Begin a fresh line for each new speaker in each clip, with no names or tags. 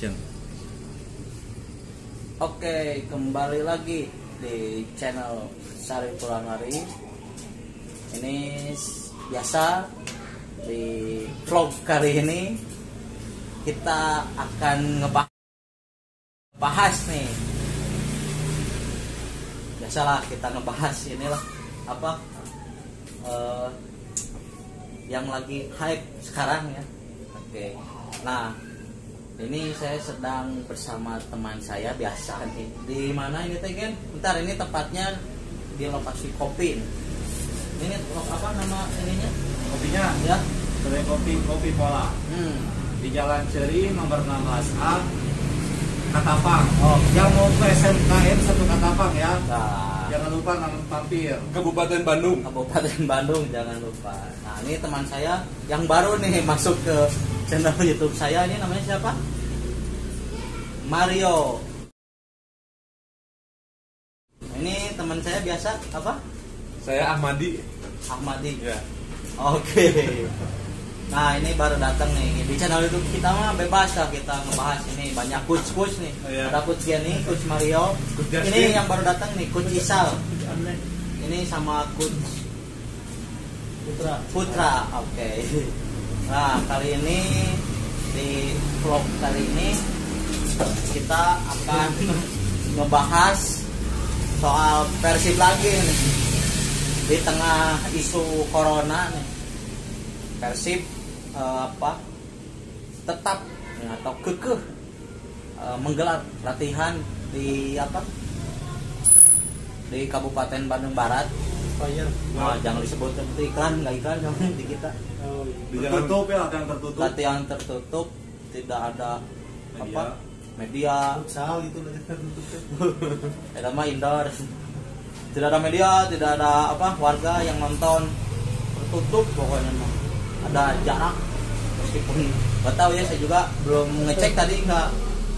Action.
Oke, kembali lagi di channel Sari Pulanari. Ini biasa di vlog kali ini kita akan ngebahas nih. Biasalah kita ngebahas inilah apa yang lagi hype sekarang ya. Oke. Nah, ini saya sedang bersama teman saya biasa nih. Di mana ini teh kan? Bentar, ini tepatnya di lokasi kopi. Ini apa nama ininya?
Kopinya
Ya,
Kedai Kopi Pola. Di Jalan Ceri nomor 16A Katapang.
Oh,
Yang mau ke SMKN 1 Katapang ya.
nah,
Jangan lupa mampir.
Kabupaten Bandung.
Kabupaten Bandung, jangan lupa. Nah, ini teman saya yang baru nih masuk ke channel YouTube saya. Ini namanya siapa? Mario. Ini teman saya biasa apa?
Saya Ahmadi.
Ahmadi.
Ya.
Oke. Nah, ini baru datang nih di channel YouTube kita mah bebas lah kita ngebahas ini banyak coach nih.
Oh, iya.
Ada coach Geni, coach Mario.
Coach
Ini
Justin.
yang baru datang nih coach Isal. Ini sama coach Putra. Oke. Nah, kali ini di vlog kali ini kita akan ngebahas soal Persib lagi nih. Di tengah isu corona nih. Persib tetap ya, atau kekeh menggelar latihan di di Kabupaten Bandung Barat. Jangan disebut itu iklan, nggak iklan namanya di kita.
Tertutup ya, latihan tertutup.
Latihan tertutup, tidak ada media.
Futsal gitu latihan tertutup.
Tidak mah indoor. Tidak ada media, tidak ada warga yang nonton. Tertutup pokoknya mah. Ada jarak meskipun nggak tahu ya, saya juga belum ngecek tadi, nggak,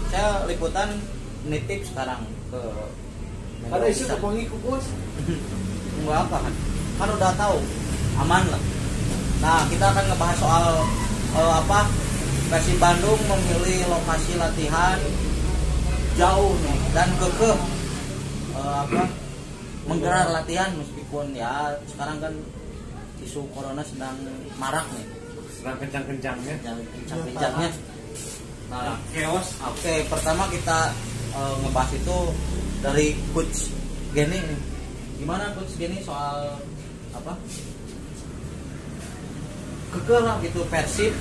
saya liputan nitip sekarang ke
Ada isu kepongi kukus.
nggak apa kan udah tahu aman lah. Nah, kita akan ngebahas soal Persib Bandung memilih lokasi latihan jauh nih dan kekeh menggelar latihan meskipun ya sekarang kan isu corona sedang marak nih,
Sedang kencang-kencangnya.
kencang-kencangnya. Nah,
Chaos.
oke, pertama kita ngebahas itu dari coach Geni nih. Gimana coach Geni soal kekeh lah gitu Persib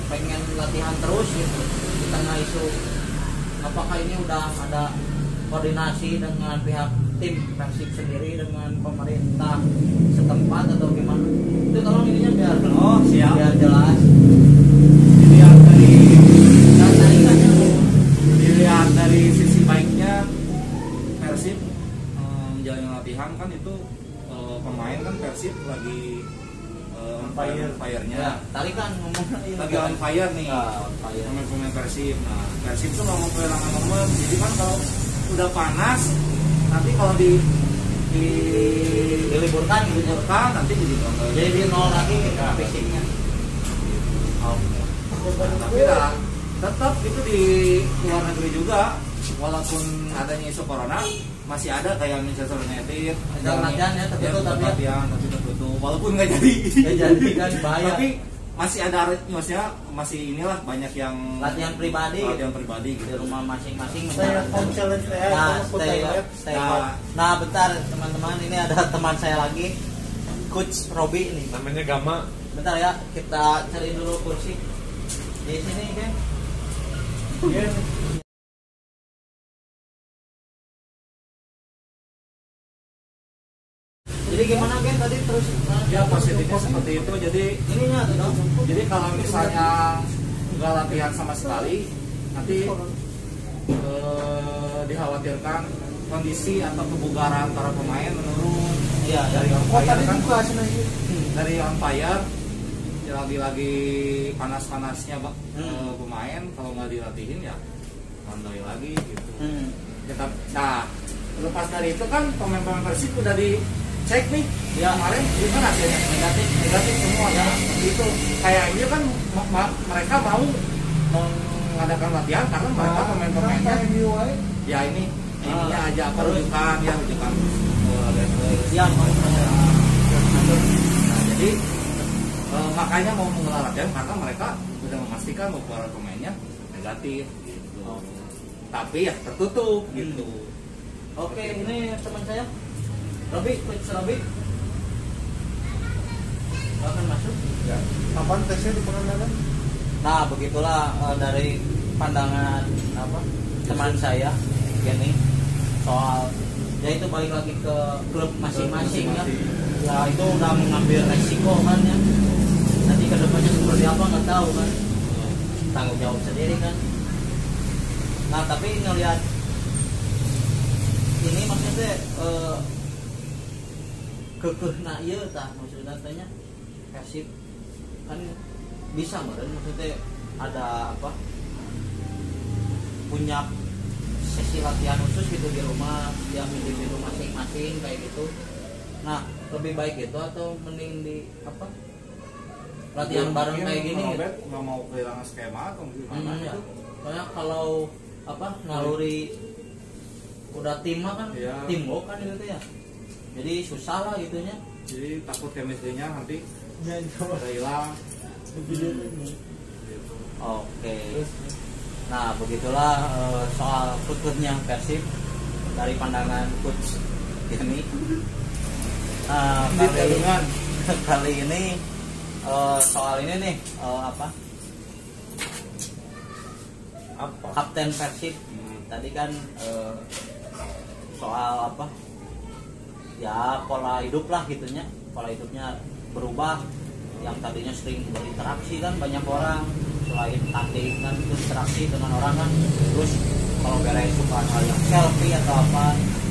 pengen latihan terus gitu di tengah isu, apakah ini udah ada koordinasi dengan pihak tim Persib sendiri dengan pemerintah setempat atau gimana? Itu tolong ininya biar
Siap.
biar jelas.
Dilihat dari sisi baiknya Persib menjalani latihan kan itu pemain kan Persib lagi fire-nya.
Ya, tadi kan ngomong
Lagi on fire nih.
fire.
Pemain Persib. Nah, Persib tuh nggak mau kehilangan momen. Jadi kan kalau udah panas, nanti kalau
Diliburkan gitu.
diliburkan nanti
Jadi di nol lagi gitu fisiknya.
tapi lah tetap itu di luar negeri juga, walaupun adanya isu corona masih ada kayak Manchester United
Ada latihan ya, tertutup tapi ya.
latihan tapi tertutup walaupun nggak jadi.
Nggak jadi kan, bahaya.
Tapi masih ada, maksudnya masih inilah banyak yang
Latihan pribadi
gitu.
di rumah masing-masing.
challenge
Nah, stay home. Nah, bentar teman-teman, ini ada teman saya lagi, Coach Robi nih.
Namanya Gama.
Bentar ya, kita cari dulu kursi di sini kan. Jadi gimana kan tadi terus?
Ya positifnya seperti itu.
Ininya tuh dong.
Jadi kalau misalnya nggak latihan sama sekali, nanti dikhawatirkan kondisi atau kebugaran para pemain menurun.
Iya,
Dari on fire kan,
buka
dari on fire ya lagi panas-panasnya pemain, kalau nggak dilatihin ya mandoi lagi gitu. Nah, lepas dari itu kan pemain-pemain Persib udah dicek nih. Ya kemarin itu kan hasilnya negatif semua ya. Itu kayaknya kan mereka mau mengadakan latihan karena mereka pemain-pemainnya ya ininya aja apa rujukan
yang
nah jadi makanya mau menggelar latihan karena mereka sudah memastikan bahwa para pemainnya negatif gitu. Tapi ya tertutup gitu.
Oke, ini teman saya Robi, coach Robi akan masuk
Ya. Kapan tesnya di Pangandaran?
nah begitulah dari pandangan apa teman saya gini soal ya itu balik lagi ke klub masing-masing ya. Ya itu udah mengambil resiko kan ya. Nanti kedepannya seperti apa nggak tahu kan. Tanggung jawab sendiri kan. Nah tapi ngelihat ini maksudnya kekehna ieu tah maksudnya tanya Persib kan bisa meureun maksudnya ada apa punya sesi latihan khusus gitu di rumah dia individu masing-masing kayak gitu. Nah lebih baik itu atau mending di apa latihan bareng kayak gini gitu.
Nggak mau kehilangan skema atau gimana
Ya.
gitu.
Soalnya kalau apa naluri udah tim mah kan
Iya.
teamwork kan gitu ya. Jadi susah lah gitunya.
Jadi takut chemistry-nya nanti udah hilang. Gitu.
Oke. Nah begitulah soal kekehnya Persib dari pandangan coach ini. Kali ini soal ini nih apa? Kapten Persib tadi kan soal apa? Ya pola hidup lah gitunya. Pola hidupnya berubah. Yang tadinya sering berinteraksi kan banyak orang selain tanding kan berinteraksi dengan orang kan terus kalau beres suka hal yang selfie atau apa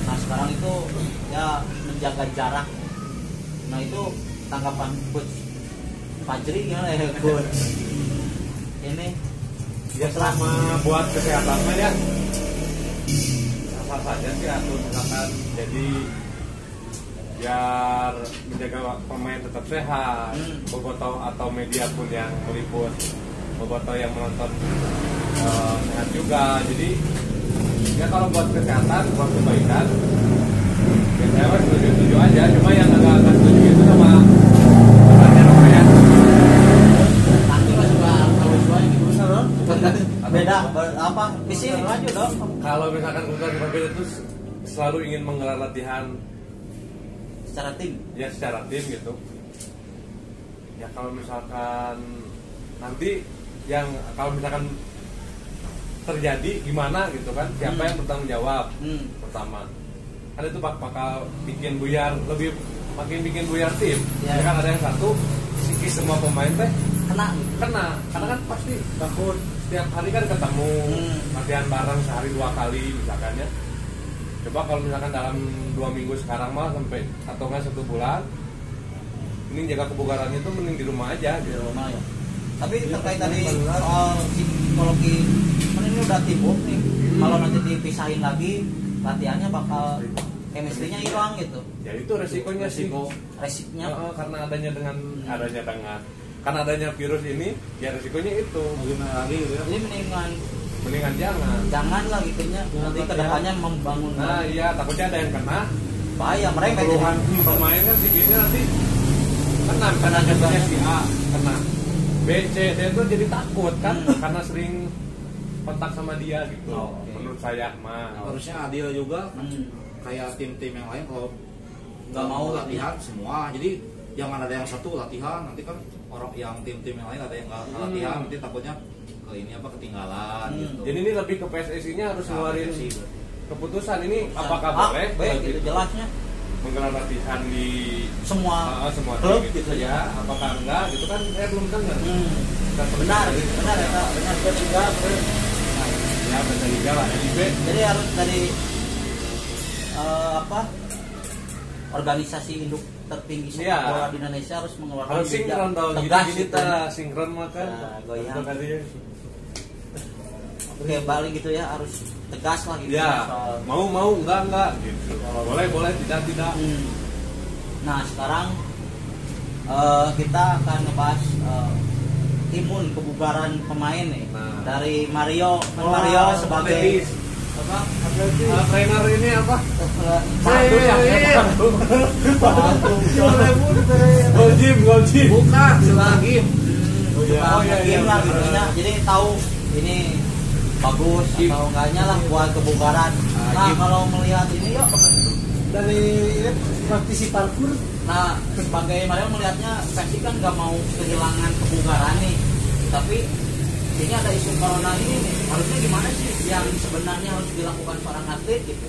nah sekarang itu ya menjaga jarak nah itu tanggapan coach Fajri gimana ya coach ini
Ya selama buat kesehatan mah ya apa saja sih atau misalkan jadi biar menjaga pemain tetap sehat, bobotoh atau media pun yang meliput, bobotoh yang menonton sehat juga. Jadi ya kalau buat kesehatan, buat kebaikan, ya saya mah setuju aja. Cuma yang agak setuju itu sama ya.
nanti mas juga kalau suanya gitu dong beda apa di sini maju dong
Kalau misalkan Ultra Berbeda itu selalu ingin menggelar latihan
secara tim
ya secara tim gitu. Ya kalau misalkan nanti yang kalau misalkan terjadi gimana gitu kan siapa yang bertanggung jawab pertama kan itu bakal bikin buyar lebih makin bikin buyar tim
Ya.
ya kan ada yang satu psikis semua pemain teh
kena
karena kan pasti takut setiap hari kan ketemu latihan bareng sehari 2 kali misalkan ya. Coba kalau misalkan dalam 2 minggu sekarang mah sampai atau enggak 1 bulan ini jaga kebugarannya itu mending di rumah aja
di
gitu.
rumah ya tapi terkait tadi soal psikologi kan ini udah timbul nih kalau nanti dipisahin lagi latihannya bakal chemistry-nya hilang gitu
Ya itu resikonya sih.
resikonya
Karena adanya virus ini ya resikonya itu.
Gimana lagi gitu ya?
jadi
Mendingan
jangan lah gitunya nanti kedepannya membangun
Nah iya takutnya ada yang kena
bahaya mereka
keluhan pemain kan sikisnya nanti kena contohnya si A kena B, C, D itu jadi takut kan karena sering kontak sama dia gitu.
Oke.
Menurut saya mah
Harusnya adil juga kayak tim-tim yang lain kalau
nggak mau
latihan semua. Jadi jangan ada yang satu latihan nanti kan orang yang tim-tim yang lain ada yang nggak latihan nanti takutnya ke ini apa ketinggalan gitu.
jadi ini lebih ke PSSI-nya harus ngeluarin
PSSI.
keputusan ini apakah boleh
gitu jelasnya
menggelar latihan di
semua
semua
klub
tim
gitu
ya apakah enggak gitu kan saya belum dengar
benar ya Kak. Benar juga
ya baca liga lah LIB
jadi harus dari apa organisasi induk tertinggi sepak
Iya.
bola di Indonesia harus mengeluarkan
harus sinkron dong
tegas
gini
gitu.
sinkron makan
Nah, goyang. Oke balik gitu ya harus tegas lah gitu
ya
soal
mau enggak gitu boleh tidak
Nah sekarang kita akan ngebahas timbun kebugaran pemain nih.
Nah.
Dari Mario, Mario sebagai apa?
Trainer ini apa?
Satu yang
Gol gym.
Bukan, selagi
game lah gitu ya. Jadi tahu ini bagus atau enggaknya lah buat kebugaran. Nah kalau melihat ini yuk
dari praktisi parkur.
Nah sebagai Mario melihatnya Persib kan nggak mau kehilangan kebugaran nih, tapi ini ada isu corona ini nih, harusnya gimana sih yang sebenarnya harus dilakukan seorang atlet gitu.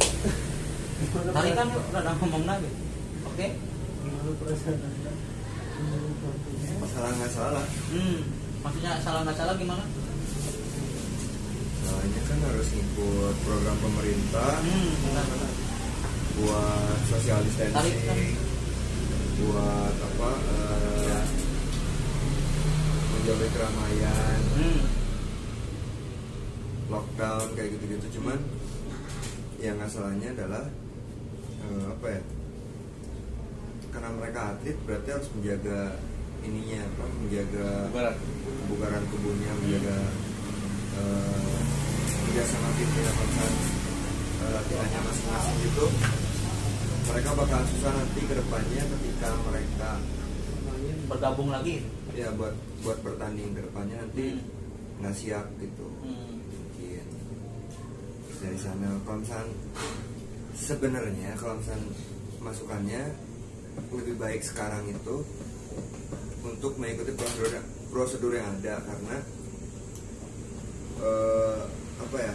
Tadi kan udah ngomong lagi, oke?
Masalah nggak salah.
Maksudnya salah nggak salah gimana?
Salahnya kan harus ikut program pemerintah
Benar.
buat social distancing, buat apa? Menjauhi keramaian, lockdown kayak gitu-gitu. Cuman yang masalahnya adalah apa ya? Karena mereka atlet berarti harus menjaga ininya apa? Menjaga kebugaran tubuhnya, menjaga kerjasama timnya latihannya masing-masing gitu. Mereka bakal susah nanti ke depannya ketika mereka
Bergabung lagi.
ya buat bertanding ke depannya nanti nggak siap gitu. Mungkin dari sana kalau misalnya sebenarnya kalau misalnya masukannya lebih baik sekarang itu untuk mengikuti prosedur yang ada, karena apa ya,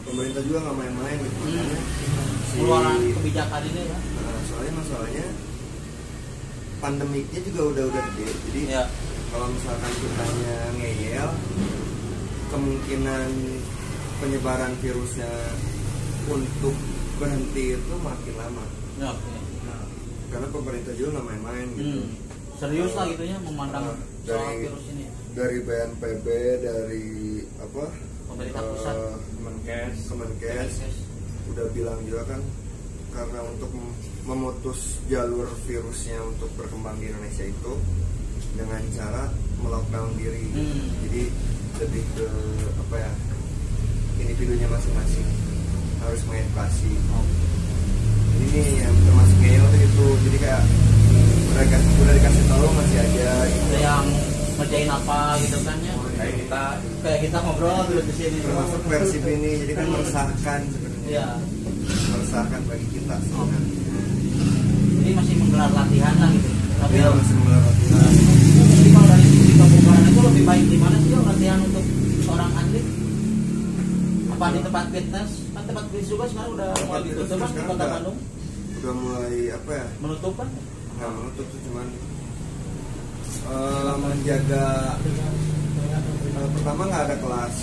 pemerintah juga nggak main-main gitu.
Keluaran kebijakan ini ya.
Soalnya masalahnya pandemiknya juga udah gede, jadi
Ya.
kalau misalkan kitanya ngeyel, kemungkinan penyebaran virusnya untuk berhenti itu makin lama.
Ya, oke.
Karena pemerintah juga nggak main-main gitu.
Serius lah gitu ya memandang soal
dari
virus ini.
dari BNPB, dari apa?
Pemerintah pusat.
Kemenkes udah bilang juga kan, karena untuk memutus jalur virusnya untuk berkembang di Indonesia itu dengan cara melockdown diri. Jadi lebih ke apa ya, individunya masing-masing harus mengedukasi. Ini yang termasuk ngeyel tuh itu, jadi kayak udah dikasih tahu masih aja gitu.
Ada yang ngerjain apa gitu kan ya. Kayak kita ngobrol terus di sini.
Termasuk Persib ini, jadi kan meresahkan sebenarnya.
Iya.
Meresahkan bagi kita sebenarnya.
Jadi masih menggelar latihan lah gitu. Tapi
Dia masih menggelar latihan.
jadi kalau dari sisi kebugaran itu lebih baik di mana sih latihan untuk seorang atlet? Apa di tempat fitness? Kan tempat fitness juga sekarang udah mulai ditutup kan di Kota Bandung.
Udah mulai apa ya?
Menutup kan?
Nggak menutup tuh, cuman menjaga. Pertama nggak ada kelas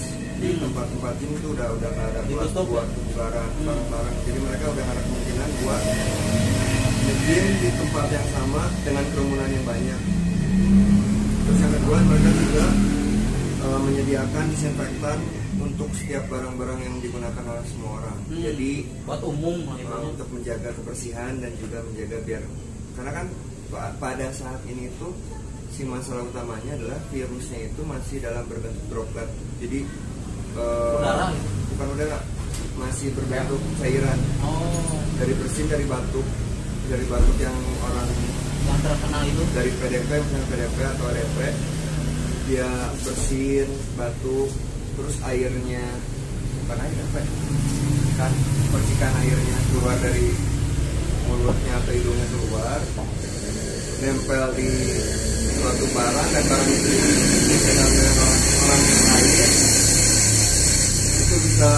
di tempat-tempat gym itu udah nggak ada kelas
Ditutup.
buat kebugaran bareng-bareng. Jadi mereka udah nggak ada kemungkinan buat nge-gym di tempat yang sama dengan kerumunan yang banyak. Terus yang kedua, mereka juga menyediakan disinfektan untuk setiap barang-barang yang digunakan oleh semua orang. Jadi
Buat umum lah gitu.
untuk menjaga kebersihan dan juga menjaga biar, karena kan pada saat ini tuh si masalah utamanya adalah virusnya itu masih dalam berbentuk droplet. Jadi
Udara gitu?
bukan udara, masih berbentuk cairan.
Oh,
Dari bersin, dari batuk yang orang
yang terkenal itu.
dari PDP, misalnya PDP atau ADP, dia bersin, batuk, terus airnya, bukan air apa ya? Kan percikan airnya keluar dari mulutnya atau hidungnya keluar, nempel di suatu barang dan barang itu dipegang dengan orang yang lain, itu bisa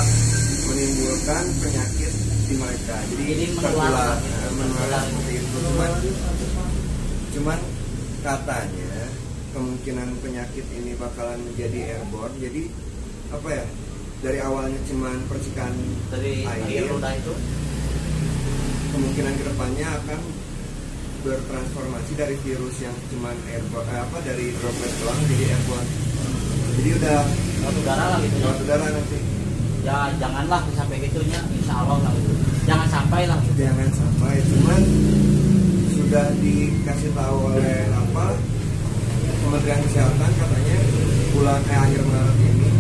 menimbulkan penyakit di mereka. Jadi
menular.
menular seperti itu. Cuman katanya kemungkinan penyakit ini bakalan menjadi airborne. Jadi apa ya? Dari awalnya cuman percikan
Dari air ludah itu.
kemungkinan kedepannya akan bertransformasi dari virus yang cuman airborne, dari droplet doang jadi airborne. Jadi udah
Lewat udara lah gitu.
lewat udara nanti.
Ya janganlah sampai gitunya, insya Allah lah gitu. Jangan sampai lah gitu.
Jangan sampai, cuman sudah dikasih tahu oleh Kementerian Kesehatan, katanya akhir Maret ini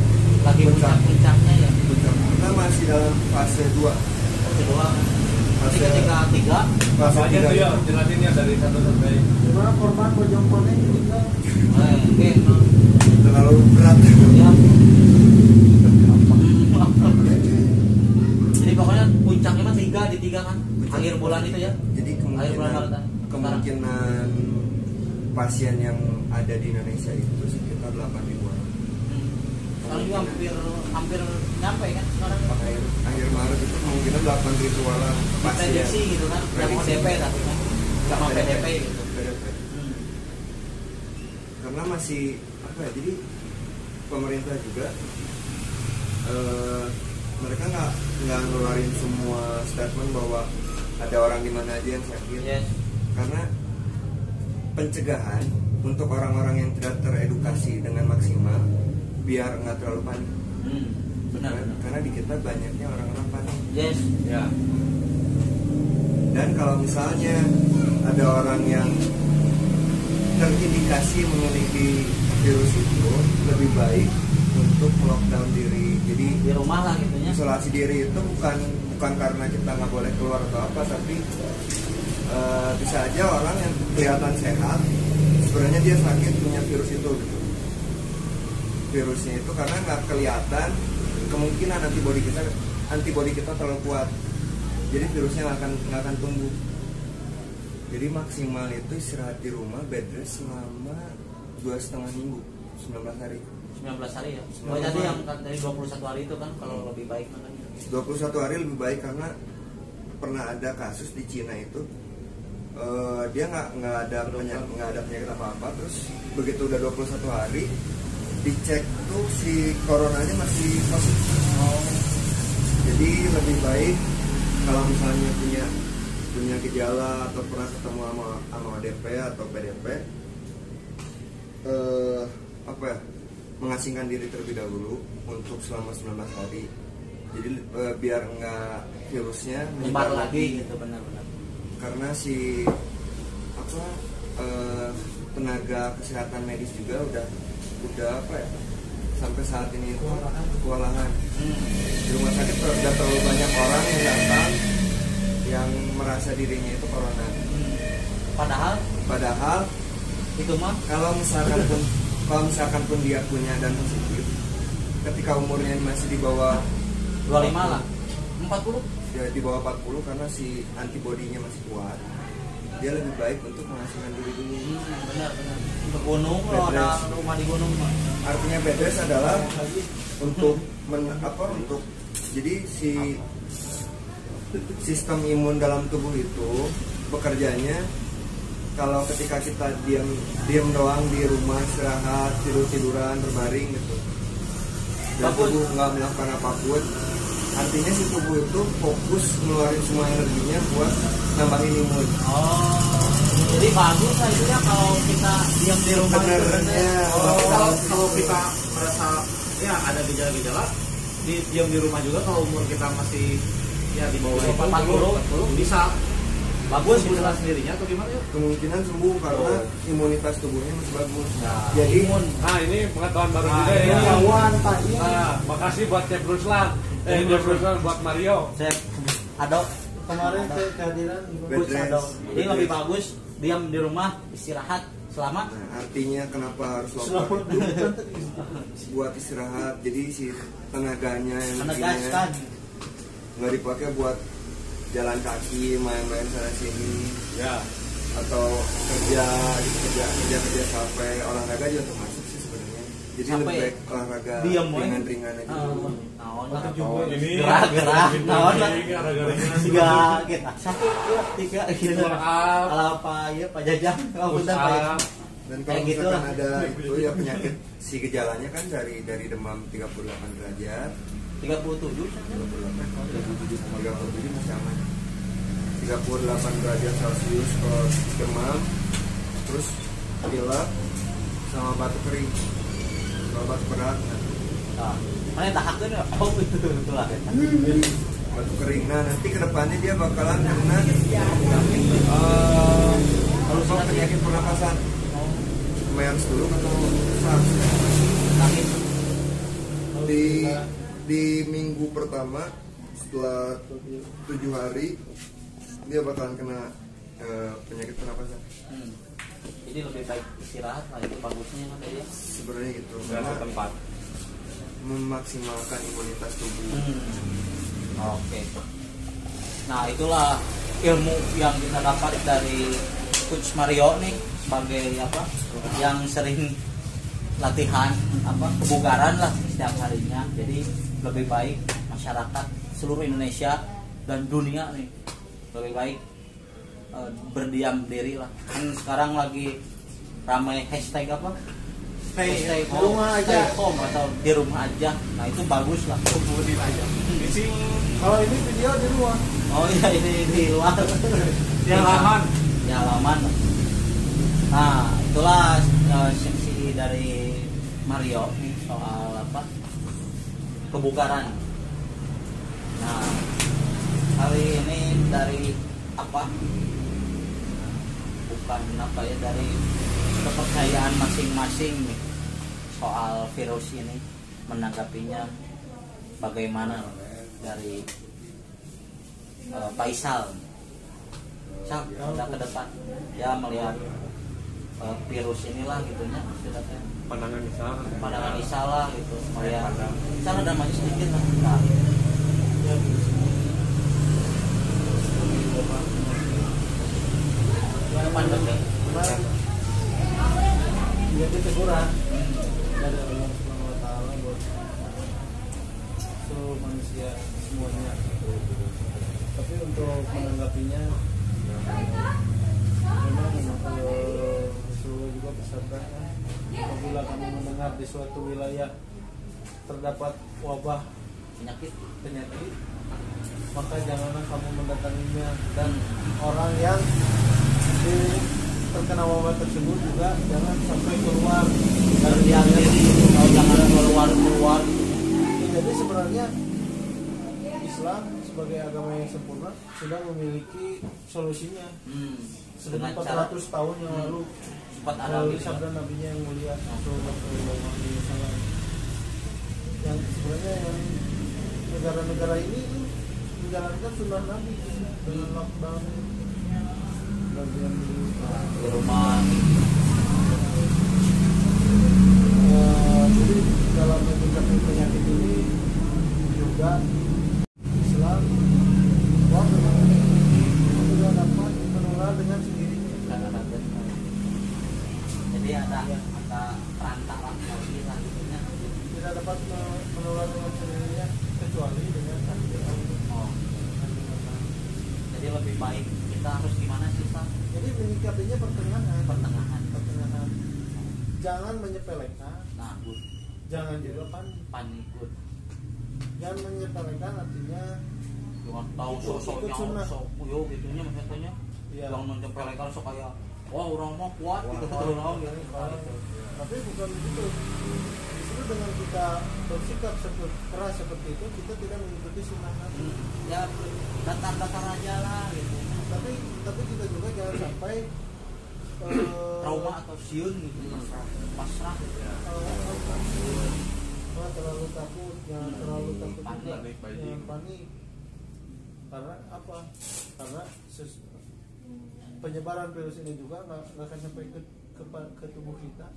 lagi puncak-puncaknya ya.
kita masih dalam fase 2.
Kedua
Fase
tiga
fase
Apa aja
3
tuh ya jelasinnya dari 1 sampai
Gimana korban bojongkonnya meninggal?
terlalu berat.
ya. Jadi pokoknya puncaknya mah di tiga kan akhir bulan itu ya.
Jadi
Akhir bulan Maret.
kemungkinan pasien yang ada di Indonesia itu sekitar 8.000-an.
Sekarang juga hampir nyampe kan sekarang.
Akhir Maret itu kemungkinan 8.000-an pasien.
Prediksi gitu kan, yang mau DP tapi kan nggak mau PDP gitu.
PDP. Karena masih apa ya? Jadi pemerintah juga mereka nggak ngeluarin semua statement bahwa ada orang di mana aja yang sakit.
Yes.
Karena pencegahan untuk orang-orang yang tidak teredukasi dengan maksimal biar nggak terlalu panik.
Benar.
Karena di kita banyaknya orang-orang panik.
Yes.
ya.
Dan kalau misalnya ada orang yang terindikasi memiliki virus itu, lebih baik untuk lockdown diri. Jadi
Di rumah lah gitunya.
isolasi diri itu bukan karena kita nggak boleh keluar atau apa, tapi bisa aja orang yang kelihatan sehat sebenarnya dia sakit punya virus itu gitu. Virusnya itu karena nggak kelihatan, kemungkinan antibody kita terlalu kuat, jadi virusnya nggak akan tumbuh. Jadi maksimal itu istirahat di rumah bed rest selama 2,5 minggu, 19 hari.
19 hari ya. Oh, jadi yang dari 21 hari itu kan kalau lebih baik kan.
21 hari lebih baik karena pernah ada kasus di Cina itu dia nggak ada penyakit apa-apa, terus begitu udah 21 hari dicek tuh si coronanya masih positif. Jadi lebih baik kalau misalnya punya gejala atau pernah ketemu sama ODP atau PDP mengasingkan diri terlebih dahulu untuk selama 19 hari. Jadi biar nggak virusnya
Menyebar lagi gitu, benar-benar.
Karena si tenaga kesehatan medis juga udah sampai saat ini itu kewalahan. Di rumah sakit udah terlalu banyak orang yang datang yang merasa dirinya itu corona. Padahal
Itu mah
kalau misalkan pun dia punya dan positif, ketika umurnya masih di bawah
25 lah. 40.
ya di bawah 40 karena si antibodinya masih kuat, dia lebih baik untuk mengasingkan diri dulu.
Benar. Untuk gunung kalau ada rumah di gunung mah.
Artinya bed rest adalah untuk jadi si sistem imun dalam tubuh itu bekerjanya kalau ketika kita diam doang di rumah, istirahat, tiduran, berbaring gitu, dan tubuh nggak melakukan apapun, artinya si tubuh itu fokus ngeluarin semua energinya buat nambahin imun.
Jadi bagus lah itu ya kalau kita diam di rumah.
Benernya
Kalau kita merasa ya ada gejala-gejala, diam di rumah juga kalau umur kita masih ya di bawah 40 bisa bagus bisa sendirinya atau gimana ya?
kemungkinan sembuh karena imunitas tubuhnya masih bagus.
Jadi
ini pengetahuan baru juga ya.
Lawan Pak.
Makasih buat Chef Ruslan. Chef Ruslan buat Mario.
Chef Ado
Kemarin kehadiran
Bed rest.
Ado. Jadi lebih bagus diam di rumah, istirahat selama.
Artinya kenapa harus lockdown? Buat istirahat, jadi si tenaganya yang
Menegaskan.
nggak dipakai buat jalan kaki, main-main sana sini,
Ya.
atau kerja sampai olahraga juga termasuk sih sebenarnya. Jadi
Sampai
lebih baik olahraga
diam,
ringan-ringan aja dulu.
Ini
gerak naon lah
gara-gara
tiga kita sakit ya tiga gitu apa ya Pak Jajang punten Pak Jajang.
Dan kalau
Kayak gitu
misalkan
lah.
ada itu ya penyakit si gejalanya kan dari demam 38 derajat,
37
sama 37 masih aman. 38 derajat Celcius kalau demam, terus pilek sama batuk kering. Kalau batuk berat,
mana tahakeun ya itu lah
batuk kering. Nah nanti kedepannya dia bakalan kena penyakit pernapasan. MERS dulu atau SARS.
nangis.
Di minggu pertama setelah 7 hari dia bakalan kena penyakit pernapasan.
Jadi lebih baik istirahat lah, itu bagusnya kan ya.
Sebenarnya gitu.
Karena tempat
Memaksimalkan imunitas tubuh.
Oke. Nah, itulah ilmu yang kita dapat dari Coach Mario nih sebagai apa? Yang sering latihan kebugaran lah setiap harinya. Jadi lebih baik masyarakat seluruh Indonesia dan dunia nih lebih baik berdiam diri lah. Kan sekarang lagi ramai hashtag apa? Stay home,
rumah
stay
aja.
home atau di rumah aja. Nah itu bagus lah.
kemudian aja.
Kalau ini video di luar.
Oh iya, ini di luar.
Di halaman.
Di halaman. Nah itulah seksi dari Mario nih soal apa? Kebugaran. Nah hari ini dari apa? Bukan apa ya, dari kepercayaan masing-masing nih soal virus ini, menanggapinya bagaimana dari Faisal. Sal, kita ke depan ya melihat virus inilah gitunya istilahnya. Pandangan isalah gitu. Melihat cara damanya sedikit lah. Nah, pandemi.
Jadi teguran dari Allah Subhanahu wa taala buat seluruh manusia semuanya. Tapi untuk menanggapinya memang Rasulullah juga bersabda, apabila kamu mendengar di suatu wilayah terdapat wabah
Penyakit.
maka janganlah kamu mendatanginya, dan orang yang terkena wabah tersebut juga jangan sampai keluar
Dari yang diri kalau jangan keluar.
Jadi sebenarnya Islam sebagai agama yang sempurna sudah memiliki solusinya.
Dengan
Sudah
cara
400 tahun yang lalu
cepat ada
melalui
gitu.
sabda nabinya yang mulia Sallallahu Alaihi Wasallam. Yang sebenarnya yang negara-negara ini menjalankan sunnah Nabi dengan lockdown bagian
Di rumah.
jadi dalam menyikapi penyakit ini juga Islam juga dapat menular dengan sendirinya.
Jadi ada perantara lagi lah gitunya.
Tidak dapat menular dengan sendirinya kecuali dengan takdir Allah.
Oh. Jadi lebih baik kita harus gimana sih, Pak?
Jadi menyikapinya pertengahan.
Pertengahan.
Jangan menyepelekan,
Nah, good.
jangan juga panik.
Panik good.
Jangan menyepelekan artinya
Jangan tahu
Ikut
sosoknya,
sunnah.
yo gitunya maksudnya.
Iya.
Jangan menyepelekan sok kayak wah orang mah kuat gitu terus gitu.
Tapi bukan begitu. Justru dengan kita bersikap keras seperti itu, kita tidak mengikuti sunnah Nabi.
Ya datar-datar aja lah gitu.
Tapi kita juga jangan sampai
Trauma atau siun gitu. Pasrah.
Terlalu takut, jangan terlalu takut juga.
Panik.
Jangan panik. Karena apa? Karena penyebaran virus ini juga nggak akan sampai ke tubuh kita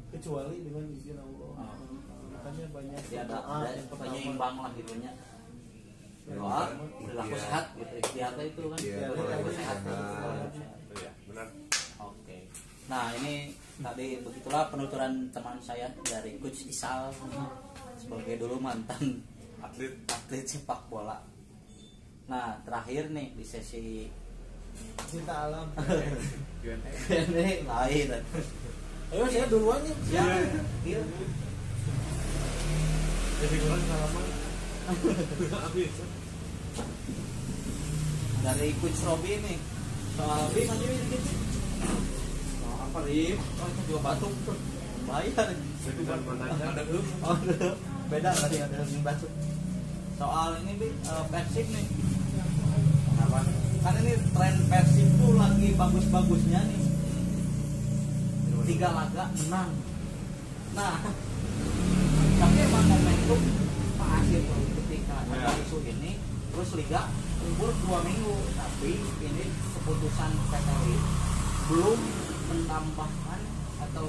kecuali dengan izin Allah. Makanya banyak
Jadi ada
yang pertama.
penyeimbang lah gitunya. Doa, perilaku sehat gitu. Ikhtiar itu kan.
Iya,
Perilaku sehat.
Iya, benar.
Oke. Nah ini tadi begitulah penuturan teman saya dari Coach Isal sebagai dulu mantan atlet sepak bola. Nah terakhir nih di sesi
Cinta alam.
ini lain.
Ayo saya duluan nih.
Ya, iya.
Jadi kurang halaman.
Dari Coach Robi nih soal bis aja dikit.
Apa Rip?
Oh itu juga batuk. Bayar.
Jadi dan mananya ada
Oh, beda tadi ada yang batuk. Soal ini Bi, Persib nih.
apa?
Kan ini tren Persib tuh lagi bagus-bagusnya nih. 3 laga menang. Nah, Tapi emang momentum pas gitu ketika ada isu ini, terus liga libur 2 minggu, tapi ini keputusan PTI belum menambahkan atau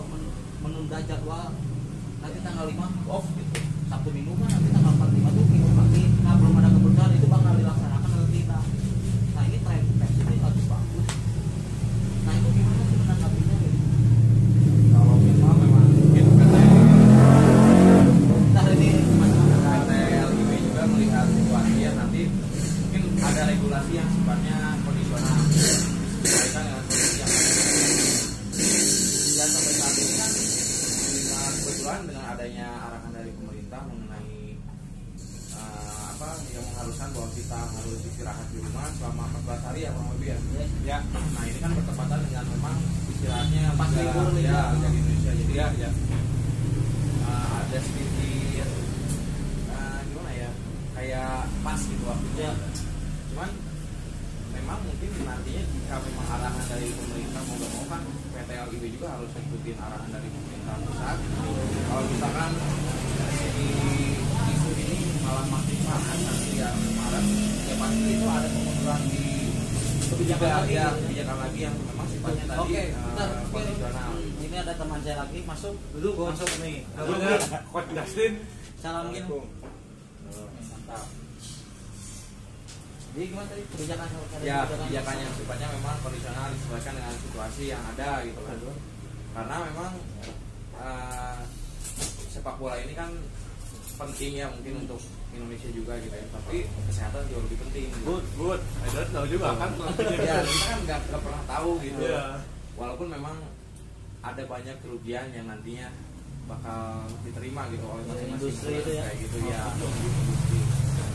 menunda jadwal nanti tanggal 5 off gitu. Sabtu minggu kan nanti tanggal 45 tuh minggu pagi. Nah belum ada keputusan itu bakal dilaksanakan atau tidak. Nah ini tren Persib ini bagus bagus. Nah itu gimana sih menanggapinya gitu?
Kalau misal memang mungkin
Nah ini masalah
PT LIB juga melihat situasi ya nanti mungkin ada regulasi yang sifatnya kondisional berkaitan dengan kondisi yang ada. Dan sampai saat ini kan kebetulan dengan adanya arahan dari pemerintah mengenai yang mengharuskan bahwa kita harus istirahat di rumah selama 14 hari ya kurang lebih ya. Ya. Nah ini kan bertepatan dengan memang istirahatnya
pas libur
ya di Indonesia jadi ya. Ada sedikit gimana ya kayak pas gitu waktunya. Cuman memang mungkin nantinya jika memang arahan dari pemerintah mau nggak mau kan PT LIB juga harus ikutin arahan dari pemerintah pusat. Kalau misalkan dari isu ini malah makin panas nanti ya Maret ya pasti itu ada kemunduran di kebijakan lagi yang memang sifatnya tadi kondisional.
Ini ada teman saya lagi masuk masuk nih.
Coach Justin
Salam gitu.
Mantap.
Jadi gimana tadi
Kebijakan yang sifatnya memang kondisional disesuaikan dengan situasi yang ada gitu kan. Karena memang sepak bola ini kan penting ya mungkin untuk Indonesia juga gitu ya. Tapi kesehatan jauh lebih penting.
Good. Ada tahu juga kan.
Ya kita kan nggak pernah tahu gitu. Walaupun memang ada banyak kerugian yang nantinya bakal diterima gitu oleh masing-masing
industri itu ya.
kayak gitu ya.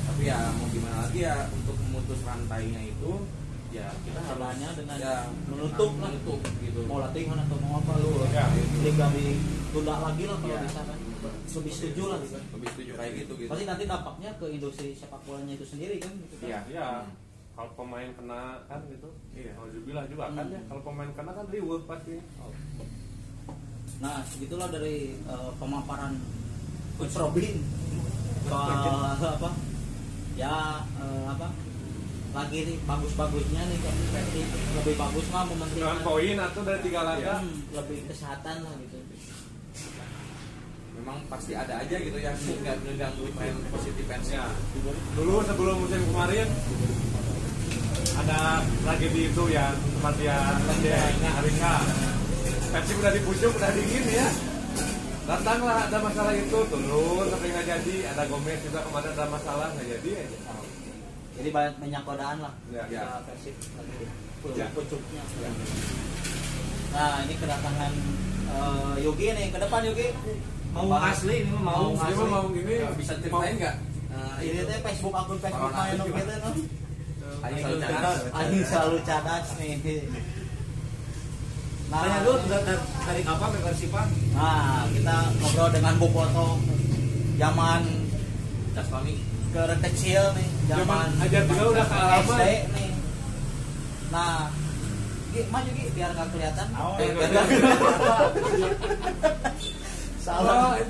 Tapi ya mau gimana lagi ya untuk memutus rantainya itu ya kita
Caranya dengan
ya,
menutup
gitu.
mau latihan atau mau apa lu liga ditunda lagi lah kalau bisa kan lebih setuju lah gitu.
Lebih setuju kayak gitu.
Pasti nanti dampaknya ke industri sepak bolanya itu sendiri kan gitu kan.
Iya.
Kalau pemain kena kan gitu.
Iya.
Alhamdulillah juga kan ya. Kalau pemain kena kan riuh pasti.
Nah segitulah dari pemaparan Coach Robin soal apa ya lagi nih bagus-bagusnya nih kan Persib lebih bagus mah
Dengan
mementingkan
poin atau dari 3 laga.
lebih kesehatan lah gitu.
Memang pasti ada aja gitu yang nggak ngeganggu tren positif Persib.
Ya. Dulu sebelum musim kemarin ada tragedi itu ya kematian Arika. Persib udah dipujuk, udah dingin ya. Datanglah ada masalah itu turun tapi nggak jadi. Ada Gomez juga kemarin ada masalah nggak jadi aja.
Jadi banyak menyakodaan lah
Ya.
Persib lagi
Ya.
pucuknya. Ya. Nah ini kedatangan Yogi nih ke depan Yogi
Mau asli ini mah mau
asli.
Mau gini bisa ceritain nggak?
Ini teh Facebook akun Facebook main gitu no.
Aing
Selalu cadas nih. Nah,
Tanya dulu dari kapan Persipan?
Nah, kita ngobrol dengan Bu Poto zaman
Jasmani
ke kecil nih, zaman
aja juga udah kealaman.
SD nih. Nah, maju Gi biar nggak kelihatan. Salah.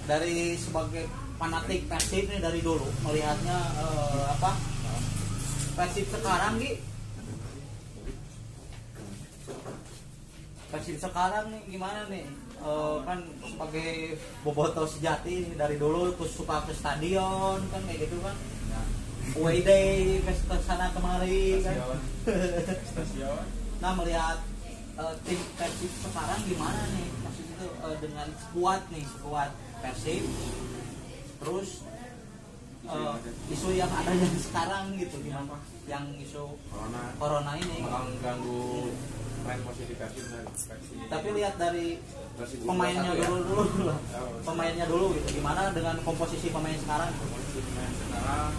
Dari sebagai fanatik Persib nih dari dulu melihatnya Persib sekarang Gi. Persib sekarang nih gimana nih? Kan sebagai bobotoh sejati dari dulu suka ke stadion kan kayak gitu kan. Away day ke sana kemari kan.
stasiun.
Nah melihat tim Persib sekarang gimana nih? Maksudnya itu dengan skuad Persib terus isu yang adanya sekarang gitu gimana? Yang isu corona ini
bakal mengganggu tren positif Persib dari Persib.
tapi lihat dari
2021
pemainnya
ya.
dulu pemainnya dulu gitu gimana dengan komposisi pemain sekarang
Sekarang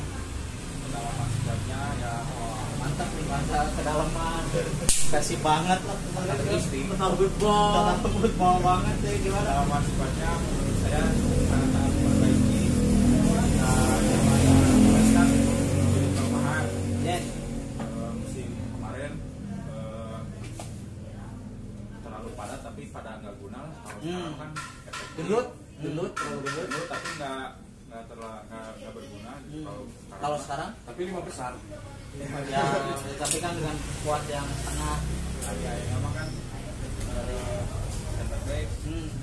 kedalaman squadnya ya
mantap nih bahasa kedalaman kasih banget lah
Tentang football.
football banget deh gimana
kedalaman squadnya menurut saya sangat memperbaiki yang jadi kelemahan
yes
musim kemarin terlalu padat tapi pada nggak guna lah. Kalau sekarang kan efektif.
gendut terlalu gendut.
tapi nggak berguna gitu
Kalau sekarang
tapi 5 besar
ya tapi kan dengan kuat yang setengah.
ya nama kan center back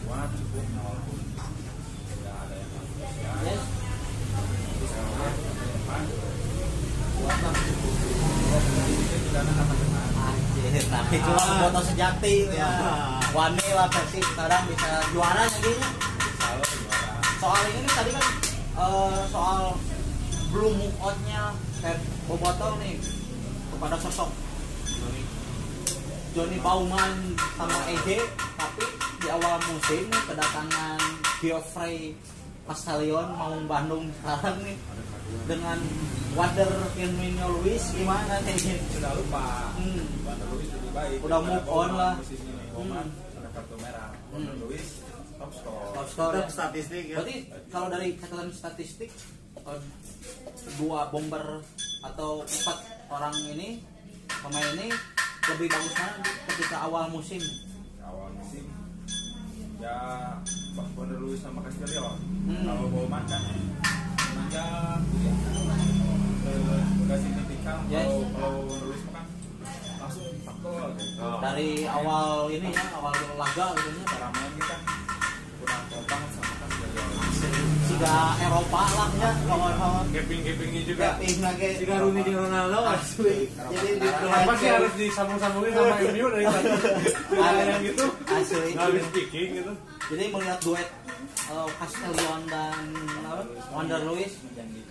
kuat cukup walaupun nggak ada yang spesial
Yes.
bisa kuat lah itu juga anak benar
Anjir, tapi cuma foto sejati ya. Wani lah Persib sekarang bisa juara lagi.
kalau juara
Soal ini nih tadi kan soal belum move on-nya Pep Bobotoh nih kepada sosok Johnny Bauman sama EJ, tapi di awal musim nih kedatangan Geoffrey Castellion mau Bandung sekarang nih dengan Wander Firmino Luis gimana nih?
sudah lupa
Hmm.
Wander Luis lebih baik
Udah
daripada
move on
Bauman
lah.
musim ini Bauman ada kartu merah Wander Luis top score
Top score ya.
statistik ya.
Berarti kalau dari catatan statistik dua bomber atau 4 orang ini pemain ini lebih bagus mana ketika awal musim?
awal musim ya Pak Wander Luis sama Castellion
Hmm.
kalau Bauman kan aja nggak signifikan
Yes.
kalau Wander Luis kan langsung faktor gitu.
Dari awal ini ya, awal laga gitu nya.
cara main kita kurang kompak sama Castellion
Siga Eropa lah ya kawan-kawan.
gaping-gapingnya juga
Gaping lagi
Jika Rooney jeung Ronaldo asli.
Jadi di
apa sih harus disambung-sambungin sama MU dari tadi ada yang gitu
asli.
nggak habis speaking gitu
Jadi melihat duet Castellion dan Wander Luis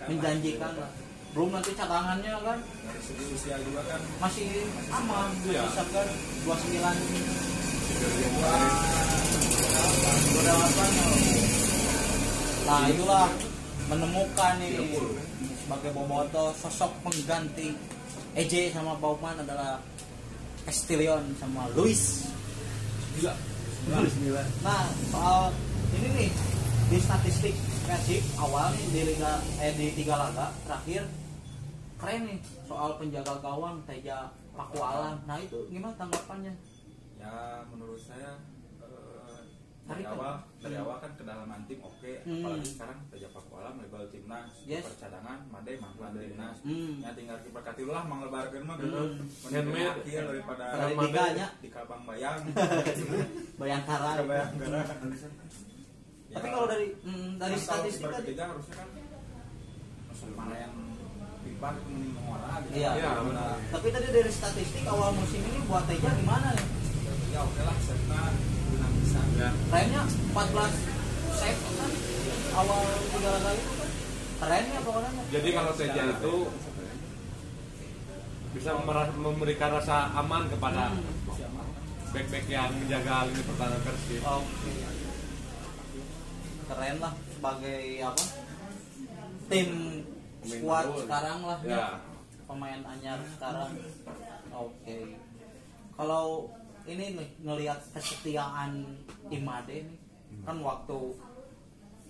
menjanjikan lah. Belum nanti cadangannya kan
dari segi usia juga kan
masih aman,
Iya.
bisa kan 29 Nah itulah menemukan nih sebagai Bobotoh sosok pengganti EJ sama Bauman adalah Castellion sama Luis.
gila
Nah soal ini nih di statistik Persib awal nih di di 3 laga terakhir keren nih soal penjaga gawang Teja Pakualam. Nah itu gimana tanggapannya?
ya menurut saya dari
Tarik
awal
kan?
dari awal kan kedalaman tim oke apalagi sekarang Teja Pakualam label timnas
Yes.
kiper cadangan Made mangklan timnas
Hmm.
ya tinggal kiper katilu lah manglebarkeun mah gitu
Handmade.
mending akhir daripada
Pada liganya
di Kabang Bayang
Bayangkara.
Bayangkara ya,
Tapi kalau dari
kan
statistik
kalau kiper
tadi,
ketiga harusnya kan langsung mana yang pipa itu mending ngora gitu
Iya.
Iya, benar.
tapi tadi dari statistik awal musim ini buat Teja gimana nih?
ya oke lah serta bisa
ya
Trennya 14 save kan awal 3 laga itu kan trennya pokoknya.
jadi kalau Teja itu bisa memberikan rasa aman kepada back-back yang menjaga lini pertahanan Persib.
Oke. Keren lah sebagai apa? Tim squad
baru.
sekarang lah
Ya.
ya. Pemain anyar sekarang. Oke. Kalau ini nih ngelihat kesetiaan Imade nih. Kan waktu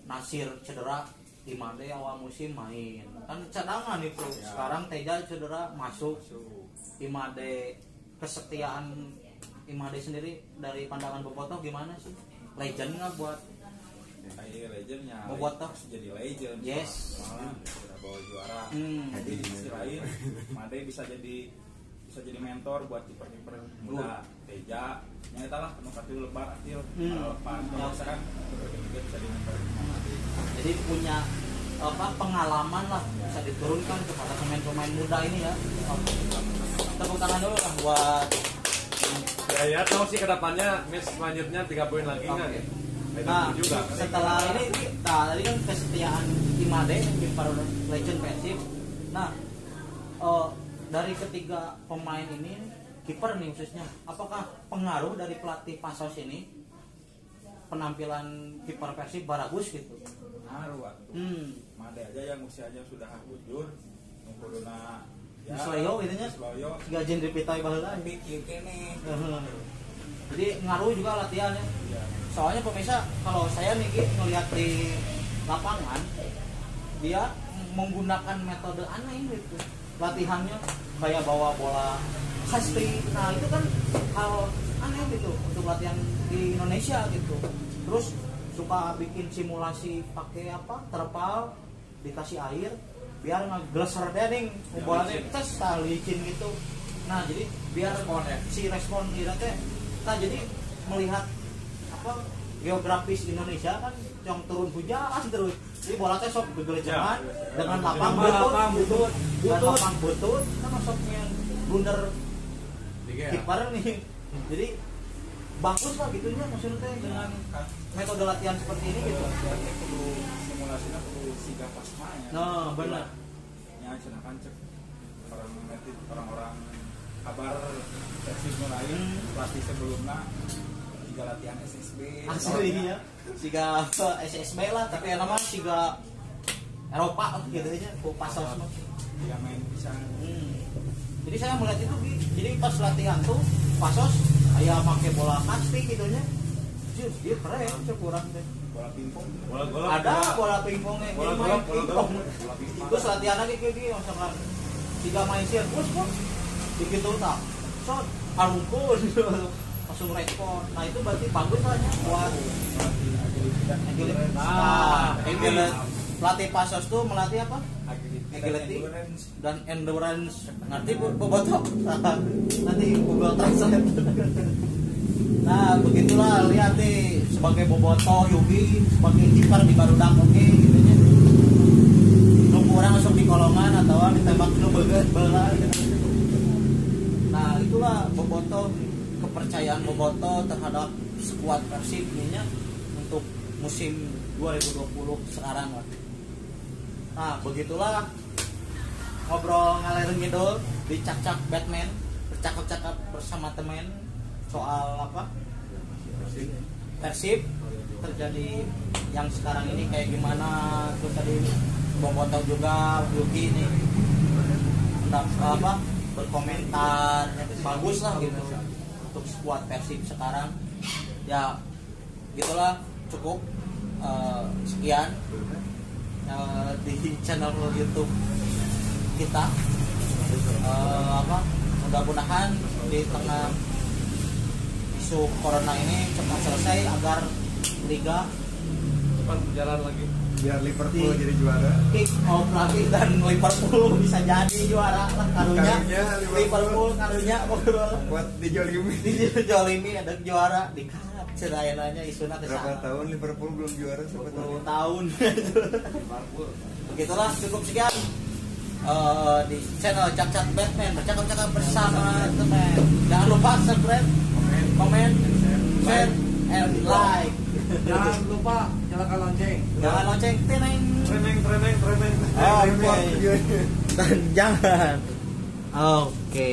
Nasir cedera Imade awal musim main. Kan cadangan itu.
Ya.
Sekarang Teja cedera masuk. Imade kesetiaan Imade sendiri dari pandangan Bobotoh gimana sih? Legend nggak buat
kayak legendnya
Bobotoh?
jadi legend
Yes.
malah sudah bawa juara
Hmm.
jadi di sisi lain Made bisa jadi mentor buat kiper-kiper muda Teja nyata lah penuh katilu lebar akhir lepas kalau misalkan kiper-kiper bisa di mentor Made
Jadi punya apa pengalaman lah bisa diturunkan kepada pemain-pemain muda ini ya. Oke. Tepuk tangan dulu lah buat
Ya tahu sih kedepannya match selanjutnya 3 poin lagi kan.
Oke.
Itu
Nah,
juga.
setelah ini tadi kan kesetiaan Imade kiper legend Persib. Nah, dari ketiga pemain ini kiper nih khususnya, apakah pengaruh dari pelatih Pasos ini penampilan kiper Persib bagus gitu?
ngaruh waktu Made aja yang usianya sudah bujur mengkuruna
Sloyo gitu nya.
Sloyo
Gajen dipitai baheula.
tapi kieu kene
Jadi ngaruh juga latihan ya.
ya
Soalnya pemirsa, kalau saya nih Ki, ngelihat di lapangan, dia menggunakan metode aneh gitu. Latihannya kayak bawa bola kasti. Nah itu kan hal aneh gitu untuk latihan di Indonesia gitu. Terus suka bikin simulasi pakai apa terpal dikasih air biar ngegleser deh nih bolannya tes licin gitu. Nah jadi biar si respon ini teh nah jadi melihat apa geografis Indonesia kan yang turun hujan terus jadi bola teh sok gegelejangan dengan lapang butut dan lapang butut kan masuknya blunder kiper nih jadi bagus lah gitunya maksudnya teh dengan metode latihan seperti ini gitu.
Perlu simulasinya perlu siga pasma ya.
Nah benar.
Ya silakan cek orang-orang kabar versi mulai pelatih sebelumnya tiga latihan SSB.
Aslinya siga SSB lah tapi yang nama siga Eropa gitu aja pasos mah.
Dia main bisa.
Jadi saya melihat itu jadi pas latihan tuh pasos aya make bola kasti gitunya. Dia keren kurang deh.
Bola pingpong.
Ada bola pingpongnya.
Bola pingpong.
Terus latihan lagi kayak gini misalkan tiga main sirkus kok begitu tak shot arungkul langsung respon. Nah itu berarti bagus lah ya buat agility. Pelatih pasos tuh melatih apa? Agility dan endurance. Ngerti bobotoh? Nanti Google Translate. Nah begitulah lihat nih sebagai bobotoh Yugi sebagai kiper di Barudak oke gitu nya. Nunggu orang masuk di kolongan atau ditembak nu beget bola gitu. Nah itulah bobotoh kepercayaan bobotoh terhadap skuad Persib ininya untuk musim 2020 sekarang lah. Nah begitulah ngobrol ngalir ngidul di Cak-Cak Batman bercakap-cakap bersama teman soal apa Persib terjadi yang sekarang ini kayak gimana tuh tadi bobotoh juga Yuki ini apa berkomentar bagus lah gitu untuk skuad Persib sekarang ya gitulah cukup sekian di channel YouTube kita apa mudah-mudahan di tengah isu corona ini cepat selesai agar liga
cepat berjalan lagi
biar Liverpool jadi juara.
Kick off lagi dan Liverpool bisa jadi juara lah karunya Liverpool karunya
buat dijolimi.
Dijolimi ada juara di karap cerayananya isuna ke
Berapa
sana.
tahun Liverpool belum juara?
20 tahun. Begitulah cukup sekian di channel Cak-Cak Batman bercakap-cakap bersama teman. Jangan lupa subscribe, komen, share, and like.
Jangan lupa nyalakan lonceng.
Jangan lonceng, teneng.
tremeng.
Oke. Dan jangan. Oke.